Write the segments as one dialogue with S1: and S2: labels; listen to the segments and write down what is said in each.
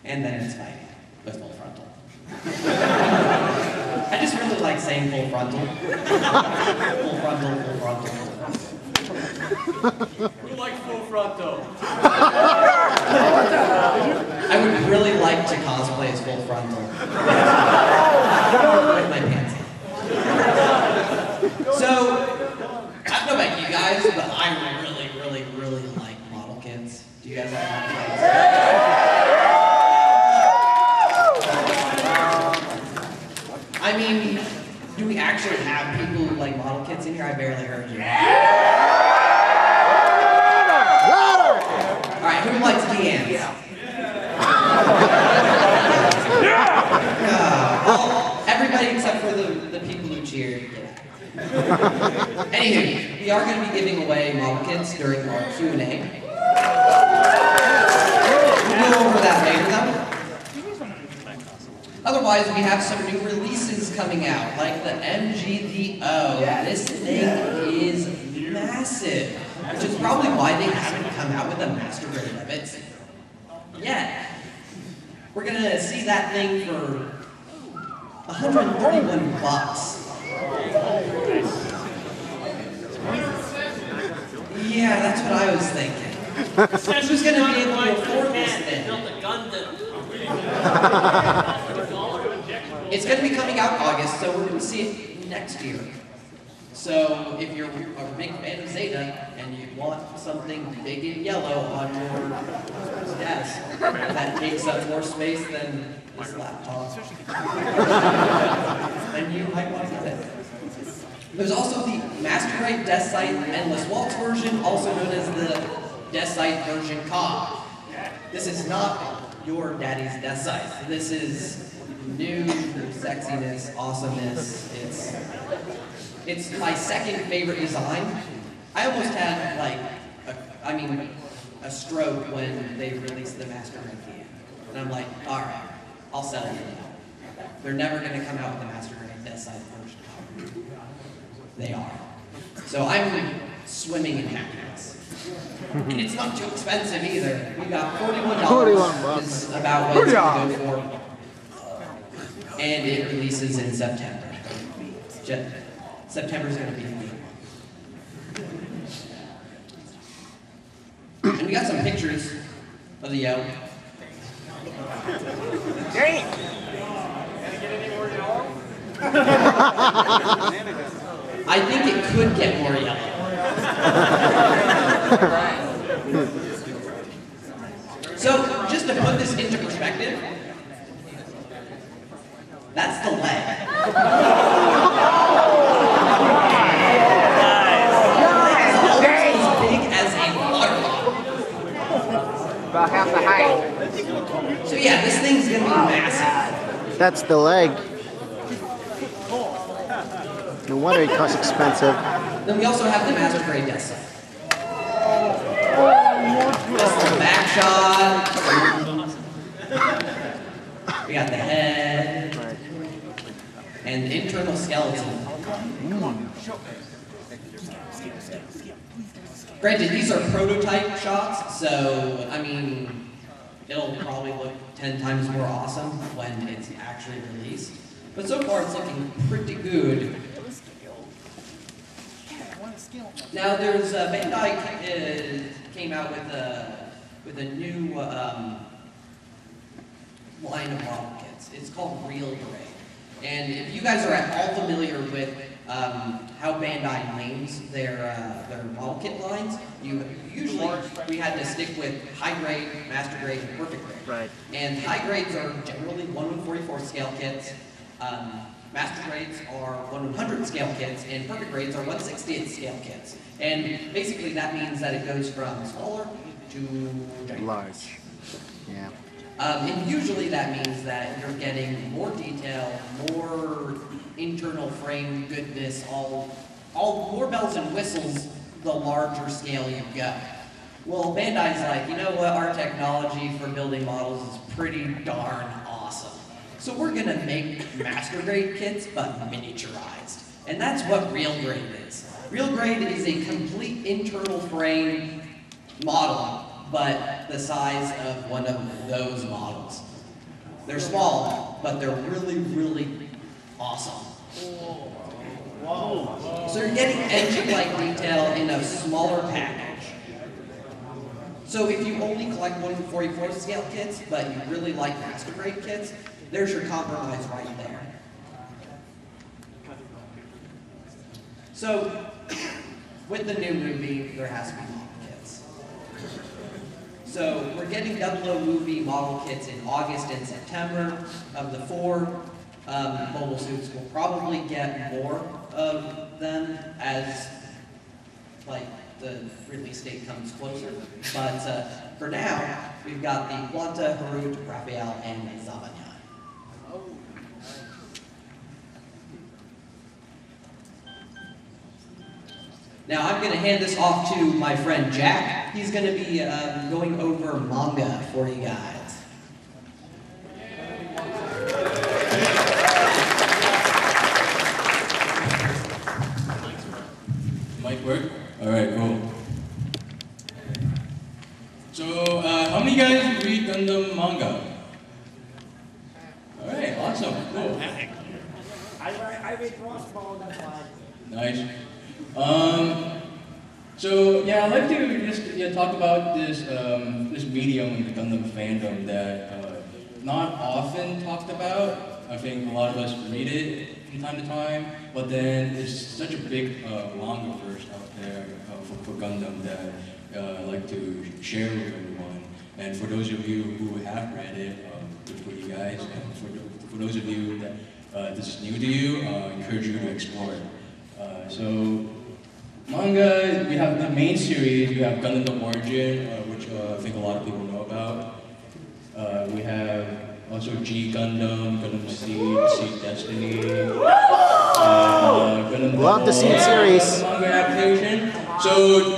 S1: And then it's fighting with full frontal. I just really like saying full frontal. Full frontal, full frontal, full frontal.
S2: Who likes full frontal?
S1: I would really like to cosplay as full frontal. With my pants on. So, I don't know about you guys, but I really like model kits. Do you guys like model kits? I mean, do we actually have people who like model kits in here? I barely heard you. Alright, who likes Deanne's? Well, everybody except for the people who cheered. Yeah. Anywho, we are going to be giving away model kits during our Q&A. We'll go over that later though. Otherwise, we have some new releases coming out, like the MGDO. This thing is massive, which is probably why they haven't come out with a master grade of it yet. We're gonna see that thing for 131 bucks. Yeah, that's what I was thinking. Who's gonna be able to afford this thing? It's going to be coming out in August, so we're going to see it next year. So if you're a big fan of Zeta and you want something big and yellow on your desk that takes up more space than this laptop, then you might want to get it. There's also the Master Grade Desk Site Endless Waltz version, also known as the Desk Site version COG. This is not your daddy's desk site. This is new sexiness, awesomeness. It's my second favorite design. I almost had like a stroke when they released the Master Grade can. And I'm like, all right, I'll settle for that. They're never going to come out with the Master Grade desk site version. They are. So I'm swimming in happiness. And it's not too expensive either. We got $41 is about what it's going to go for. And it releases in September. September's going to be the month. And we got some pictures of the Yo.
S2: Dang! Can I get any more yellow?
S1: I think it could get more yellow. So, just to put this into perspective, that's the leg. It's as big as a water bottle.
S3: About half the height.
S1: So yeah, this thing's gonna be massive.
S3: That's the leg. No wonder it costs expensive.
S1: Then we also have the Master Grade desk site. Just the back shot. We got the head. And the internal skeleton. Granted, these are prototype shots, so, I mean, it'll probably look 10 times more awesome when it's actually released. But so far, it's looking pretty good. Now, there's Bandai came out with a new line of model kits. It's called Real Grade. And if you guys are at all familiar with how Bandai names their model kit lines, usually we had to stick with high grade, master grade, and perfect grade.
S3: Right.
S1: And high grades are generally 1/144 scale kits. Master grades are 1/100 scale kits, and perfect grades are 1/60th scale kits. And basically that means that it goes from smaller to giant.
S3: Large. Yeah.
S1: And usually that means that you're getting more detail, more internal frame goodness, all more bells and whistles the larger scale you go. Well, Bandai's like, you know what, our technology for building models is pretty darn awesome. So we're gonna make master grade kits, but miniaturized. And that's what Real Grade is. Real Grade is a complete internal frame model, but the size of one of those models. They're small, but they're really, really awesome. So you're getting engine-like detail in a smaller package. So if you only collect 1/44 scale kits, but you really like master grade kits, there's your compromise right there. So with the new movie, there has to be model kits. So we're getting 00 movie model kits in August and September. Of the 4 mobile suits, we'll probably get more of them as like the release date comes closer. But for now, we've got the Quanta, Harut, Raphael, and Zabanyan. Now I'm going to hand this off to my friend Jack. He's going to be going over manga for you guys.
S4: Mic work? Alright, cool. So, how many guys read Gundam manga? Alright, awesome, cool.
S2: I read Crossbow, that's why.
S4: Nice. So yeah, I'd like to just talk about this this medium in the Gundam fandom that not often talked about. I think a lot of us read it from time to time, but then it's such a big manga verse out there for Gundam that I'd like to share with everyone. And for those of you who have read it, good for you guys. And for those of you that this is new to you, I encourage you to explore it. So manga, we have the main series. We have Gundam the Origin, which I think a lot of people know about. We have also G-Gundam, Gundam Seed Destiny, Gundam
S3: Love the Seed series.
S4: Manga adaptation. So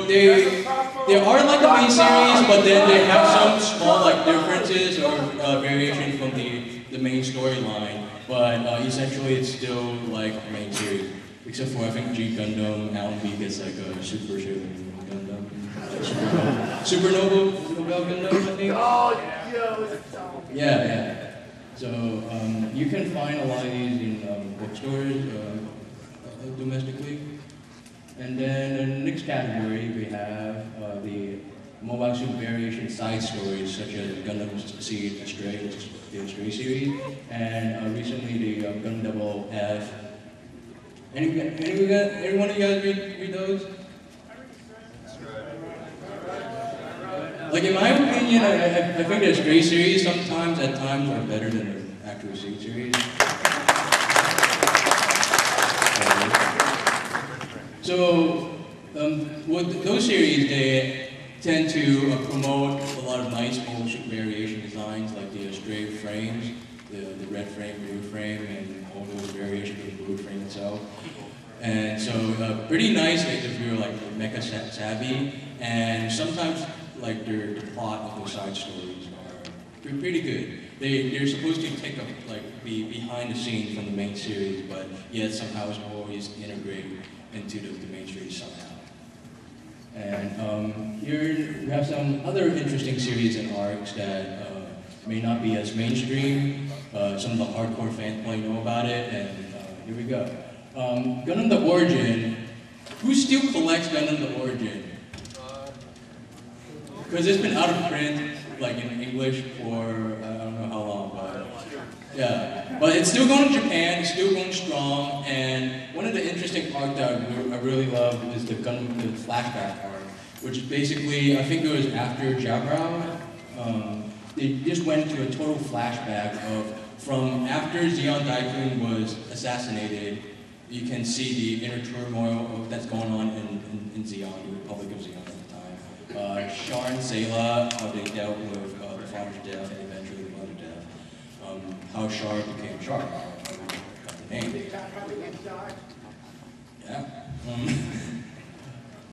S4: they are like the main series, but then they have some small like differences or variations from the main storyline. But essentially, it's still like the main series. Except for, I think, G-Gundam, Allenby gets like a Super Gundam. Supernova Gundam, I think? Oh, yeah. So, you can find a lot of these in bookstores domestically. And then in the next category, we have the mobile suit variation side stories, such as Gundam Seed Astray, the Astray series, and recently the Gundam Double F. Anyone of you guys read those? Like in my opinion, I think the Stray series sometimes, at times, are better than the actual Seed series. So, with those series, they tend to promote a lot of nice old variation designs, like the Stray frames, the red frame, blue frame, and all those variations of the blue frame itself. And so pretty nice if you're like mecha savvy, and sometimes like the plot of those side stories are pretty good. They're supposed to take up like be behind the scenes from the main series, but yet somehow it's always integrated into the main series somehow. And here we have some other interesting series and arcs that may not be as mainstream. Some of the hardcore fans might know about it, and here we go. Gundam the Origin. Who still collects Gundam the Origin? Because it's been out of print, like in English, for I don't know how long, but yeah. But it's still going to Japan, it's still going strong, and one of the interesting arcs that I really love is the Gundam the flashback arc, which is basically, I think it was after Jabra. They just went to a total flashback of from after Zeon Daikun was assassinated. You can see the inner turmoil that's going on in Zeon, the Republic of Zeon at the time. Char and Zayla, how they dealt with the father's death and eventually the mother's death. How Char became Char, how he got the name. Yeah.